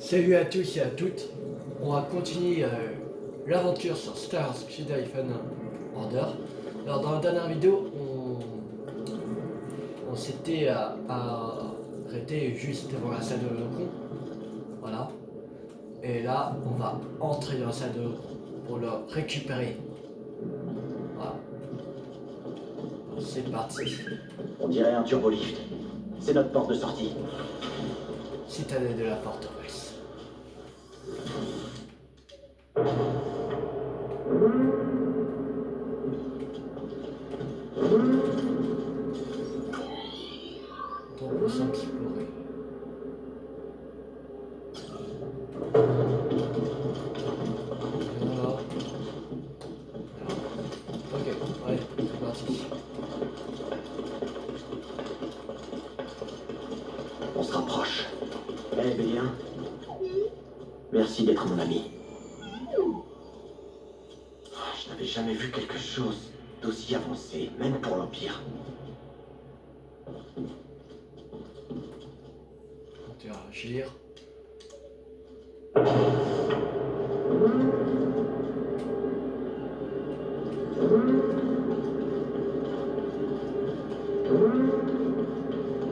Salut à tous et à toutes, on va continuer l'aventure sur Star Jedi Fallen Order. Alors dans la dernière vidéo, on s'était arrêté juste devant la salle de Locron, voilà. Et là, on va entrer dans la salle de Locron pour le récupérer. Voilà. C'est parti. On dirait un turbolift. C'est notre porte de sortie. Citadelle de la forteresse. Donc on s'explorer. Voilà. Ok, allez, c'est parti. On se rapproche. Eh bien, merci d'être mon ami. Je n'avais jamais vu quelque chose d'aussi avancé, même pour l'Empire. Interagir.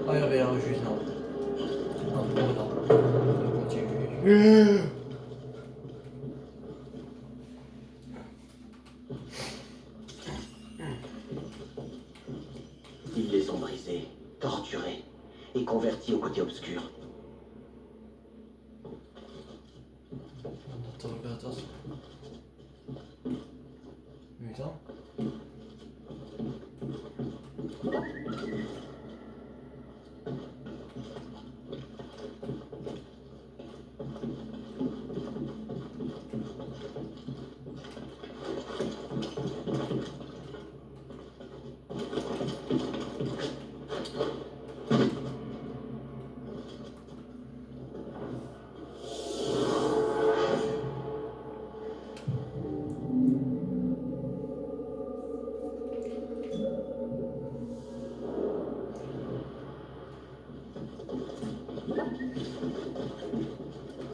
Ah, il y avait un juste là. Un peu là. On continue. Ils les ont brisés, torturés et convertis au côté obscur. Interrogateur. Mutant.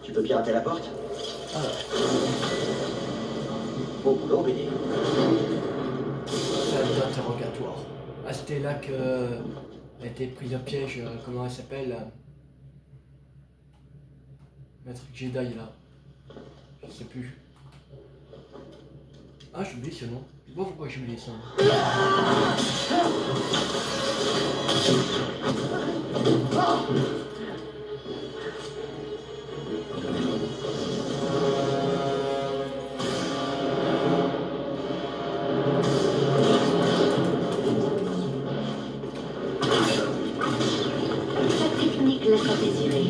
Tu peux pirater la porte? Ah, Beau boulot, BD. salle d'interrogatoire. Ah, c'était là que a été prise au piège, comment elle s'appelle Maître Jedi là. Je sais plus. Ah, j'ai oublié ce nom. Je sais pas pourquoi j'ai oublié ça. Sa technique laisse à désirer.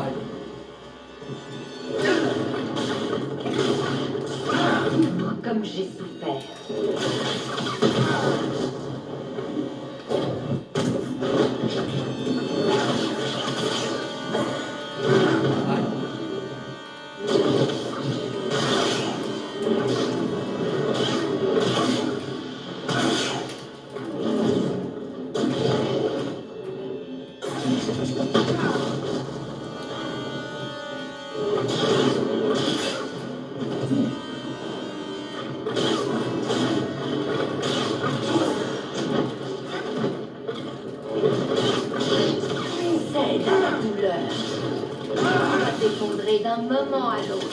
Aïe. Comme j'ai souffert. Aïe. Cède à la douleur. Tu vas t'effondrer d'un moment à l'autre.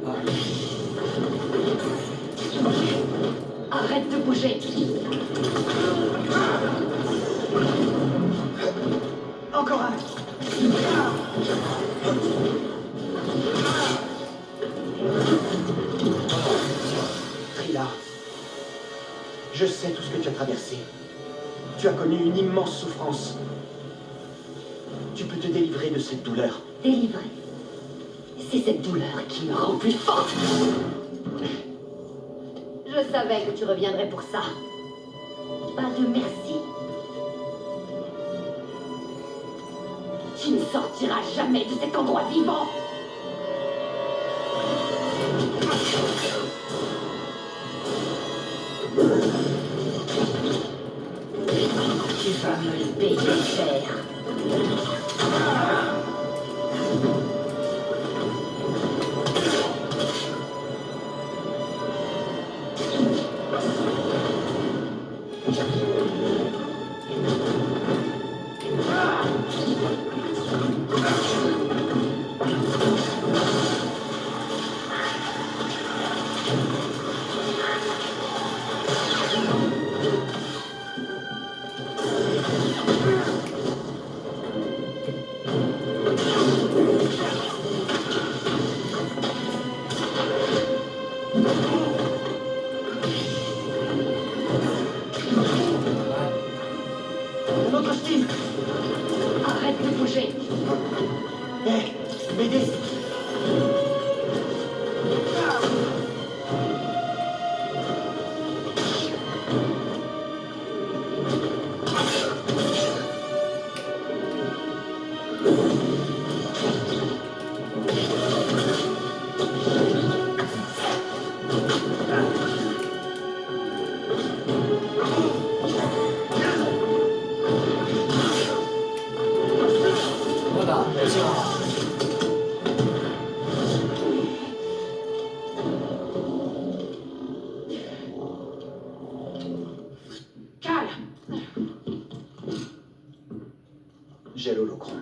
Ah. Arrête de bouger. Encore un! Trilla, je sais tout ce que tu as traversé. Tu as connu une immense souffrance. Tu peux te délivrer de cette douleur. Délivré. C'est cette douleur qui me rend plus forte. Je savais que tu reviendrais pour ça. pas de merci. Tu ne sortiras jamais de cet endroit vivant. Tu vas me le payer cher. Un autre Steve. Arrête de bouger. Hé, m'aider. Voilà, tiens. Calme. J'ai l'holocron.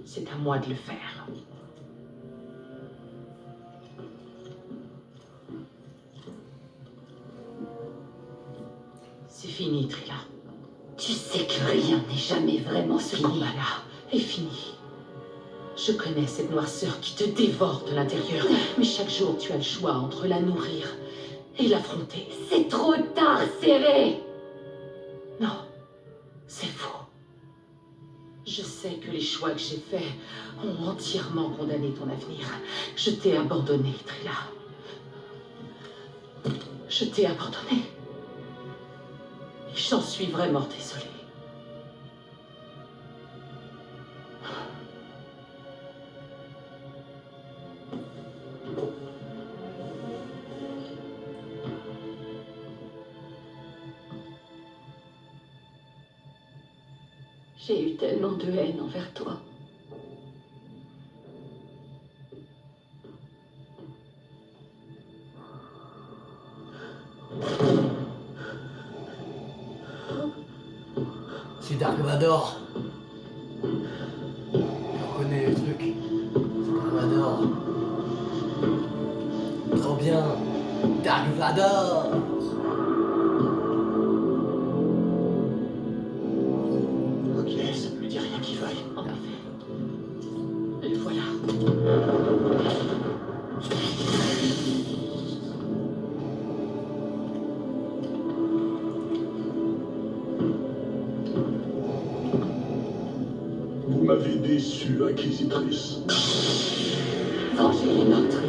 C'est à moi de le faire. C'est fini, Trilla. Tu sais que rien n'est jamais vraiment Ce fini. combat-là est fini. Je connais cette noirceur qui te dévore de l'intérieur, mais chaque jour tu as le choix entre la nourrir et l'affronter. C'est trop tard, Serré. Non, c'est faux. Je sais que les choix que j'ai faits ont entièrement condamné ton avenir. Je t'ai abandonné, Trilla. Je t'ai abandonné. Et j'en suis vraiment désolée. J'ai eu tellement de haine envers toi. C'est Dark Vador. On connaît le truc. Dark Vador. Trop bien. Dark Vador. Ok, ça ne me dit rien qui vaille. En effet. Le voilà. Vous m'avez déçu, Inquisitrice. Venger les nôtres.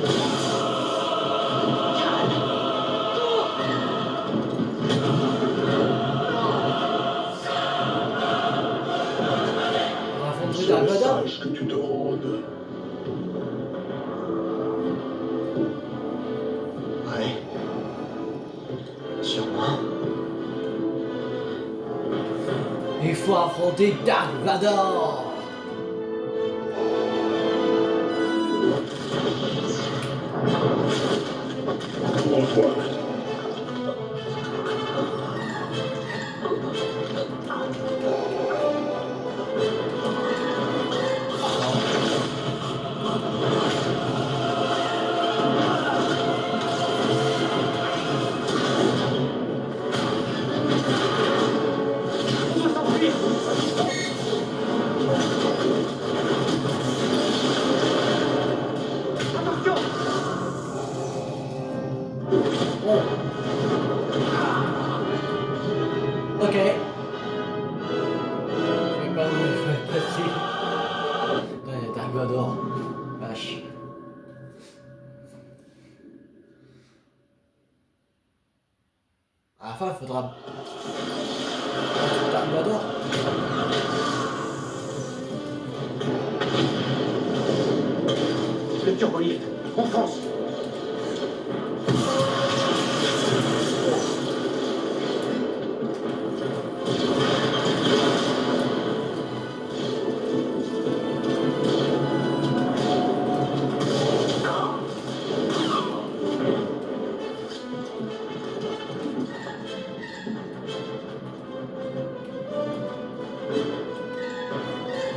On va affronter C'est Dark Vador. sage que tu te rendes. Ouais. Sûrement. Il faut affronter Dark Vador. Antoine, On doit s'enfuir. Attention. Oh. Ok. Je sais pas où il faut être passé. Là, il y a Dark Vador. Vache. À la fin, il faudra... Dark Vador. Le turbolift, on fonce.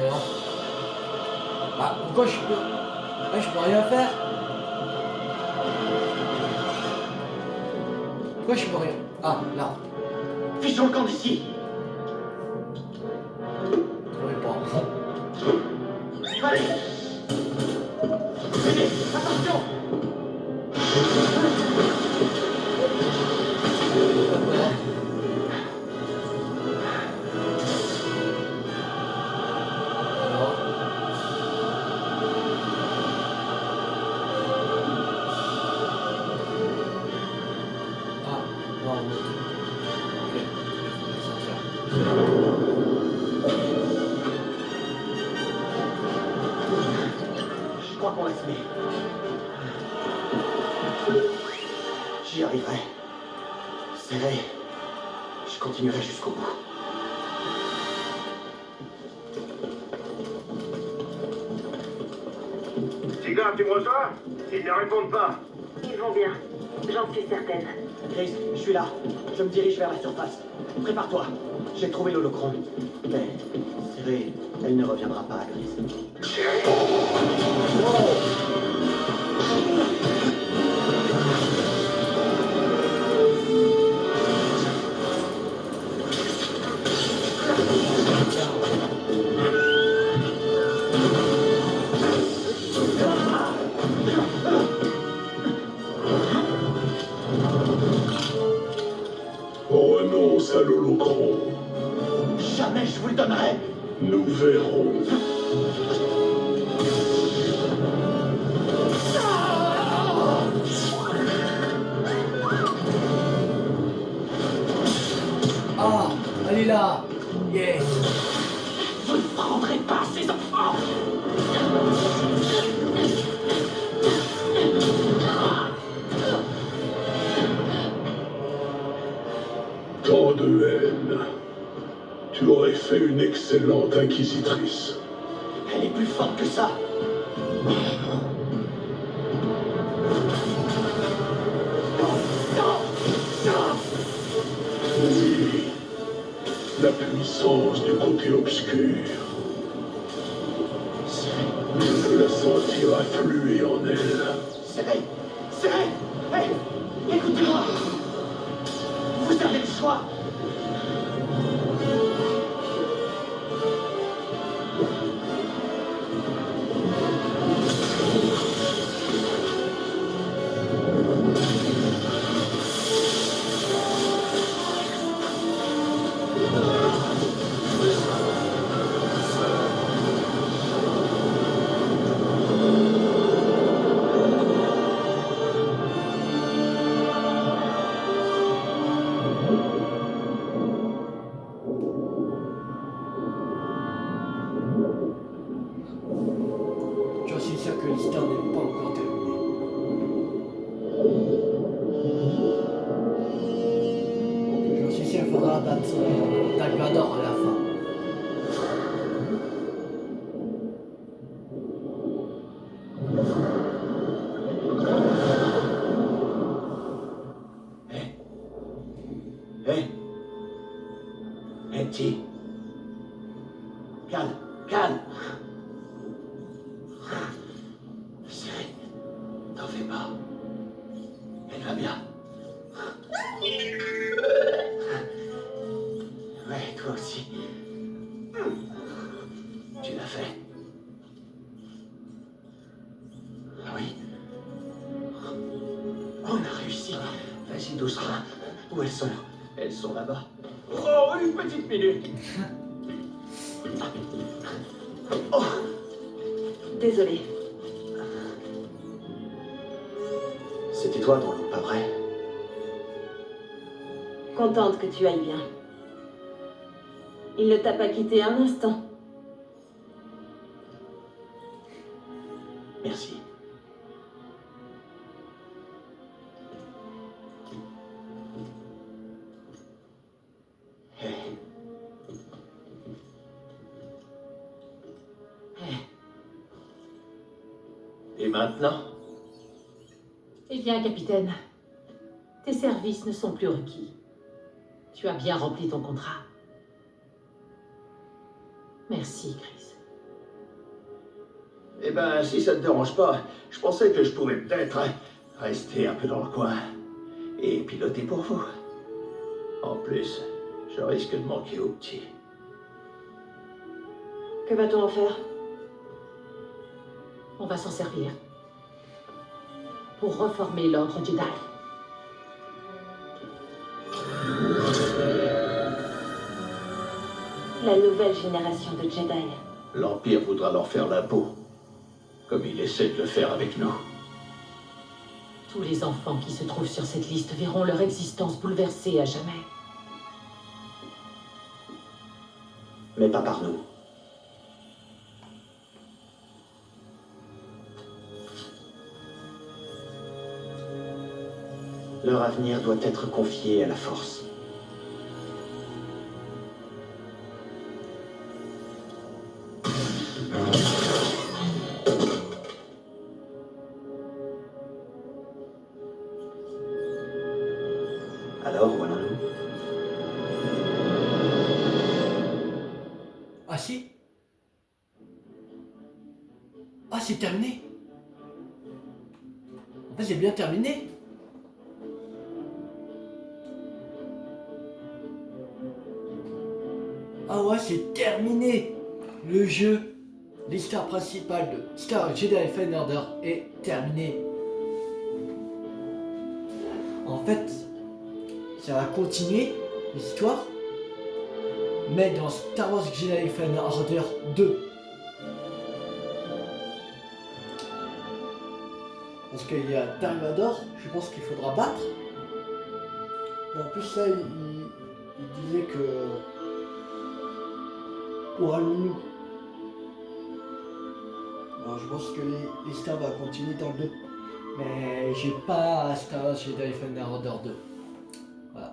Voilà. Ah, pourquoi je peux... Ouais, je peux rien faire. Pourquoi je peux rien... Ah, là. Fichons le camp d'ici. Oui, pas. Allez. Venez, attention. Je crois qu'on va se mettre. J'y arriverai. Serré. Je continuerai jusqu'au bout. Tigard, tu me reçois? Ils ne répondent pas. Ils vont bien. J'en suis certaine. Chris, je suis là. Je me dirige vers la surface. Prépare-toi. J'ai trouvé l'holocron. Mais, Serré, elle ne reviendra pas à Gris. Renonce à l'holocron. Jamais je vous le donnerai. Nous verrons. Ah, elle est là. Yes. Vous ne prendrez pas ces enfants. Tant de haine. Tu aurais fait une excellente inquisitrice. Elle est plus forte que ça. Oui. La puissance du côté obscur. Je peux la sentir affluer en elle. Serré. Serré. Hé, écoutez-moi. Vous avez le choix. J'en suis sûr que l'histoire n'est pas encore terminée. J'en suis sûr qu'il faudra battre Dark Vador à la fin. Hé. Hé, petit. Calme. Calme. Serré. T'en fais pas. Elle va bien. Ouais, toi aussi. Tu l'as fait. Ah oui. On a réussi. Vas-y, doucement. Où elles sont? Elles sont là-bas. Oh, une petite minute. Oh, Désolée. c'était toi ton loup, pas vrai? contente que tu ailles bien. Il ne t'a pas quitté un instant. Merci. Et maintenant? Eh bien, capitaine, tes services ne sont plus requis. Tu as bien rempli ton contrat. Merci, Chris. Eh ben, si ça te dérange pas, je pensais que je pouvais peut-être rester un peu dans le coin et piloter pour vous. En plus, je risque de manquer au petit. Que va-t-on en faire? On va s'en servir pour reformer l'ordre Jedi. La nouvelle génération de Jedi. L'Empire voudra leur faire la peau, comme il essaie de le faire avec nous. Tous les enfants qui se trouvent sur cette liste verront leur existence bouleversée à jamais. Mais pas par nous. Leur avenir doit être confié à la Force. Alors, voilà nous. Ah si? Ah, c'est terminé? En fait, c'est bien terminé. Ah ouais, c'est terminé. Le jeu, l'histoire principale de Star Jedi Fallen Order est terminée. En fait, ça va continuer l'histoire, mais dans Star Wars Jedi Fallen Order 2. Parce qu'il y a Dark Vador, je pense qu'il faudra battre. Et en plus là, il disait que... Où allons-nous? Alors je pense que l'histoire va continuer dans le 2. Mais j'ai pas Star Wars Jedi Fallen Order 2. Voilà.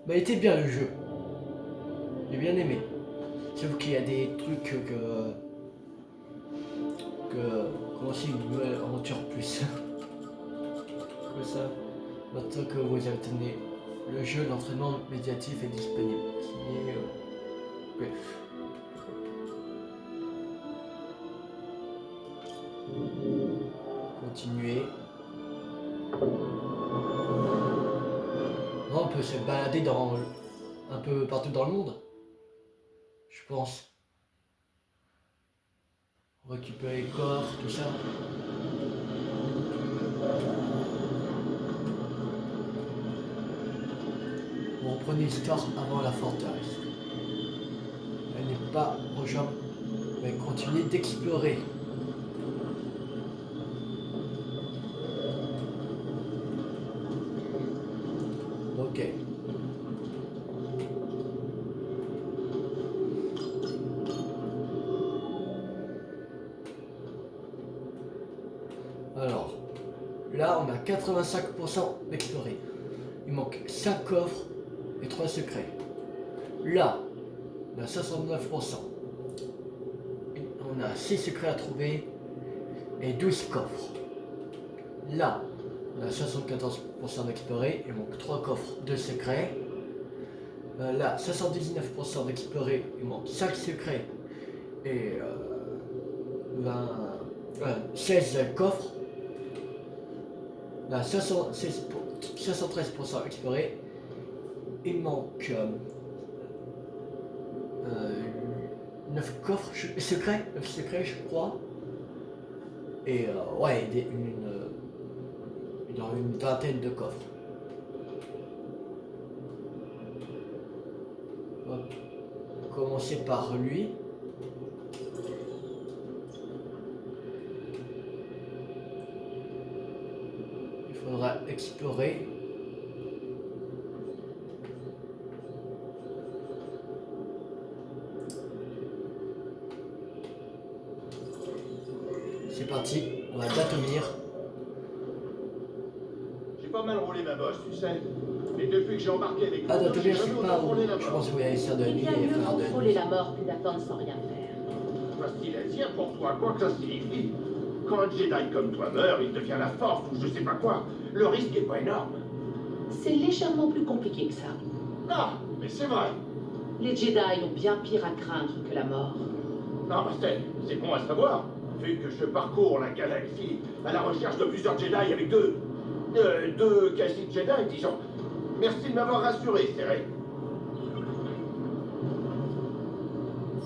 Mais il était bien le jeu. J'ai bien aimé. Sauf qu'il y a des trucs que comment c'est une nouvelle aventure plus. Comme ça. Maintenant que vous avez terminé le jeu, l'entraînement médiatif est disponible. Signé, ouais. Continuer. Non, on peut se balader un peu partout dans le monde. Je pense. Récupérer les coffres, tout ça. On reprenait l'histoire avant la forteresse. Elle n'est pas rejointe, mais continuer d'explorer. Ok. Alors, là on a 85% d'explorer. Il manque 5 coffres et 3 secrets. Là, on a 69%. Et on a 6 secrets à trouver et 12 coffres. Là, on a 74% d'explorer, il manque 3 coffres, 2 secrets. Là, 79% d'explorer, il manque 5 secrets et 16 coffres. Là, 73% exploré. Il manque 9 coffres secrets, 9 secrets je crois. Et ouais, une vingtaine de coffres. On va commencer par lui. explorer. C'est parti, on va Dathomir. J'ai pas mal roulé ma bosse, tu sais. Mais depuis que j'ai embarqué avec Ah, vous, j'ai Dathomir, jamais c'est autant pas où. roulé la Je bosse. pense qu'il y a les sœurs de C'est nuit bien et les mieux frères de contrôler nuit. la mort que d'attendre sans rien faire. Parce qu'il est dire pour toi, quoi que ça signifie. Quand un Jedi comme toi meurt, il devient la force ou je sais pas quoi. Le risque est pas énorme. C'est légèrement plus compliqué que ça. Ah, mais c'est vrai. Les Jedi ont bien pire à craindre que la mort. Non, c'est bon à savoir. Vu que je parcours la galaxie à la recherche de plusieurs Jedi avec deux quasi Jedi, disons. Merci de m'avoir rassuré, Serré.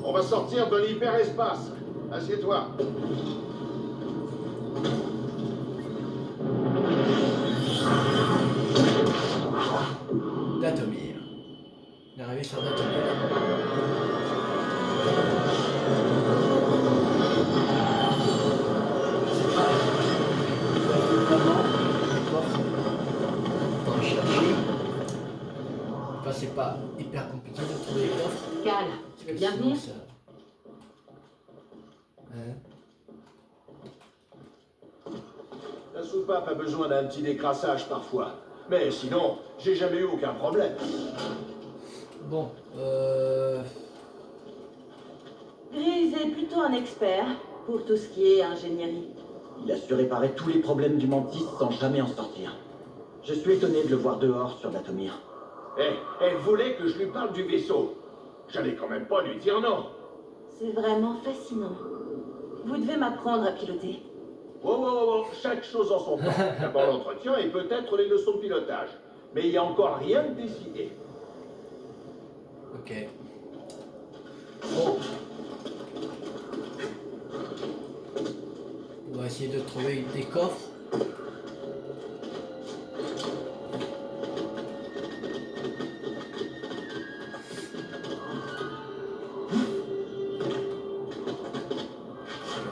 On va sortir de l'hyperespace. Assieds-toi. Dathomir. On est arrivé sur Dathomir. C'est pas vraiment les coffres. On va en chercher. Enfin, c'est pas hyper compliqué de trouver les coffres. Cal, tu veux bien venir? Hein? La soupape a besoin d'un petit décrassage parfois. Mais sinon, j'ai jamais eu aucun problème. Bon, Grise est plutôt un expert pour tout ce qui est ingénierie. Il a su réparer tous les problèmes du Mantis sans jamais en sortir. Je suis étonné de le voir dehors sur Dathomir. Elle voulait que je lui parle du vaisseau. J'allais quand même pas lui dire non. C'est vraiment fascinant. Vous devez m'apprendre à piloter. Wow. Chaque chose en son temps. D'abord l'entretien et peut-être les leçons de pilotage. Mais il n'y a encore rien de décidé. ok. Bon. On va essayer de trouver des coffres.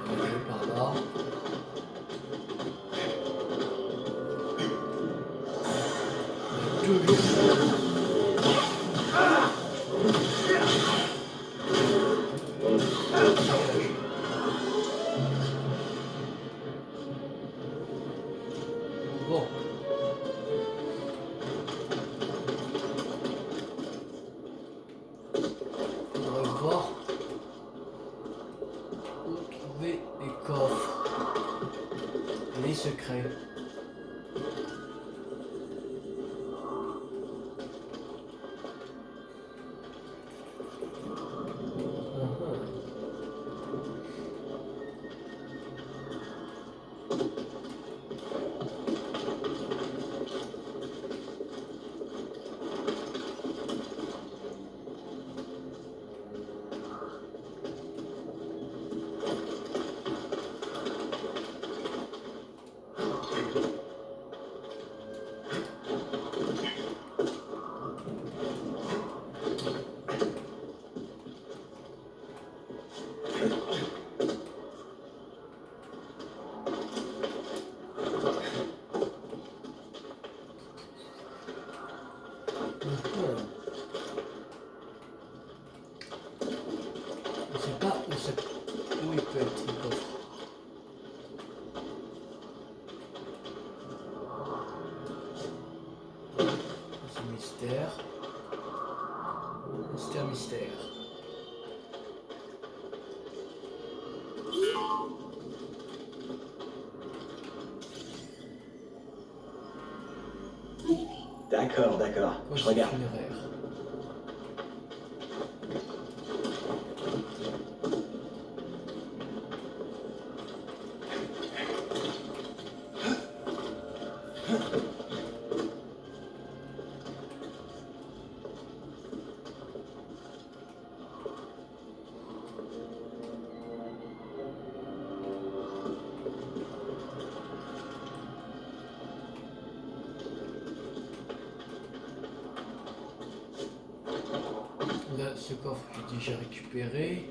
On va aller par là. Toujours. Bon. On va voir où trouver les coffres et les secrets. Je sais pas où il peut être le coffre. C'est mystère. Mystère. D'accord. Je regarde. Funéraire. Là, ce coffre, j'ai déjà récupéré.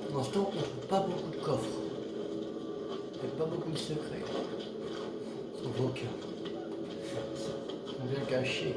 Pour l'instant, on ne trouve pas beaucoup de coffres. Il n'y a pas beaucoup de secrets. On trouve aucun. Ils sont bien cachés.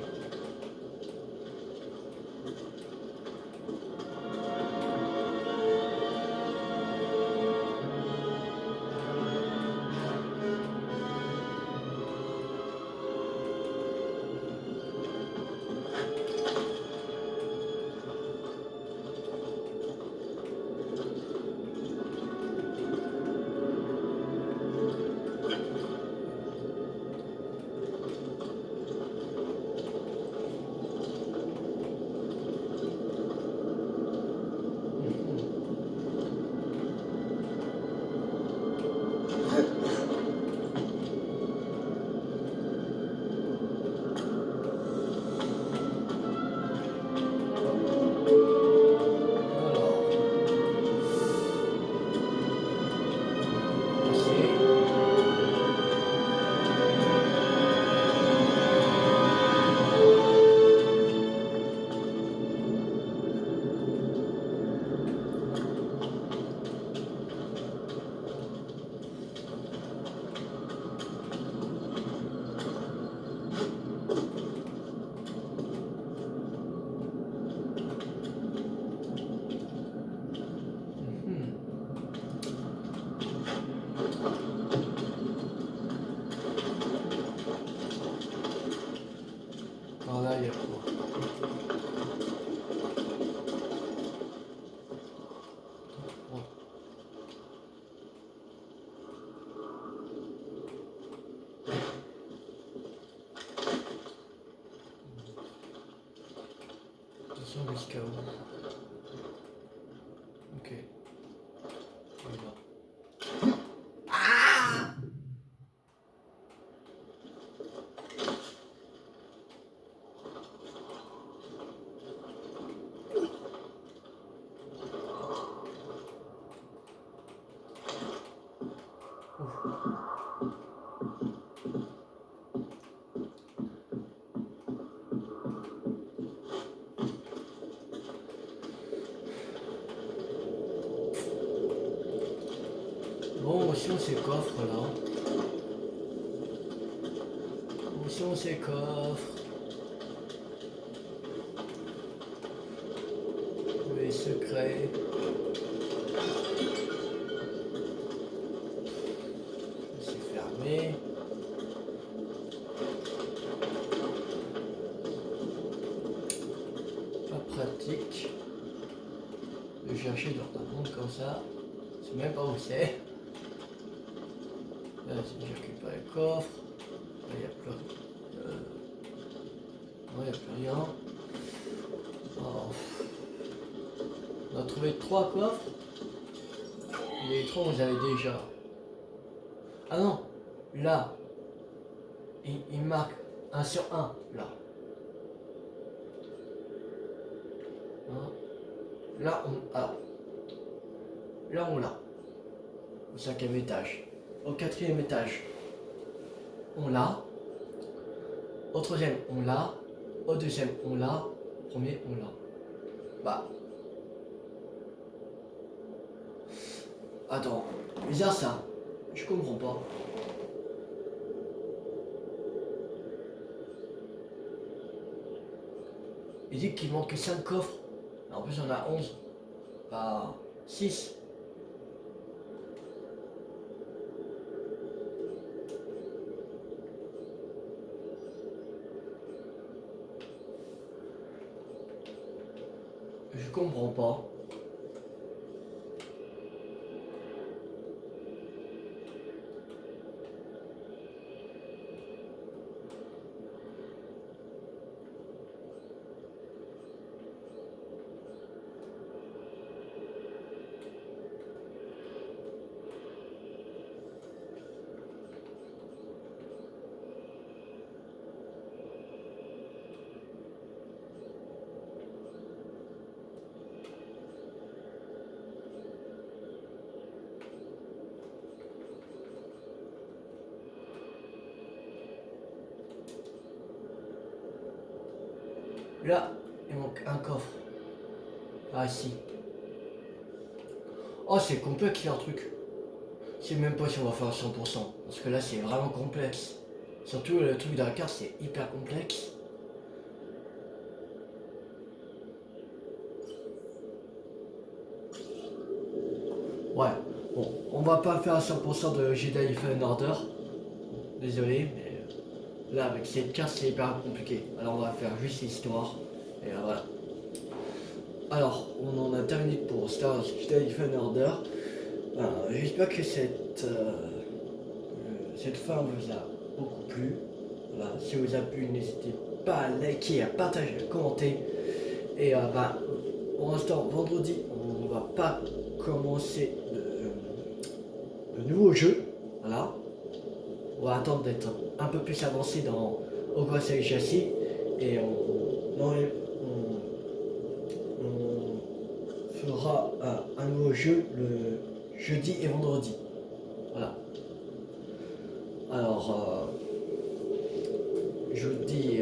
Alors là, il y a quoi? Ouais. Attention jusqu'à où? Ok. On y va. Bon, aussi on ces coffres là. Aussi on ces coffres. Les secrets. C'est fermé. Pas pratique de chercher dans un monde comme ça. Je sais même pas où c'est. Là, si je récupère le coffre, là, il n'y a plus rien. Non, il n'y a plus rien. Oh. On a trouvé 3 coffres. Les 3, on les avait déjà. Ah non, là, il marque 1 sur 1, là. Hein? Là, là, on l'a. Au 5e étage. Au 4e étage, on l'a. Au 3e, on l'a. Au 2e, on l'a. Au 1er, on l'a. Bah. Attends, bizarre ça. Je comprends pas. Il dit qu'il manque 5 coffres. En plus on a 11. Bah 6. Je comprends pas. Là, il manque un coffre. Ah si. Oh, c'est complexe leur truc. Je sais même pas si on va faire à 100%. Parce que là, c'est vraiment complexe. Surtout le truc de la carte, c'est hyper complexe. Ouais, bon, on va pas faire à 100% de Jedi Fallen Order. Désolé, mais là, avec cette carte, c'est hyper compliqué. Alors, on va faire juste l'histoire. Et voilà. Alors, on en a terminé pour Star Wars Jedi Fallen Order. J'espère que cette fin vous a beaucoup plu. Voilà. Si vous a plu, n'hésitez pas à liker, à partager, à commenter. Et pour l'instant, vendredi, on va pas commencer le nouveau jeu. Voilà. On va attendre d'être un peu plus avancé dans Hogwarts Legacy et on fera un nouveau jeu le jeudi et vendredi. Voilà. Alors, je vous dis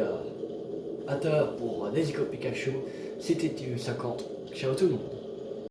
à tout à l'heure pour Nezuko Pikachu. C'était TV50. Ciao tout le monde.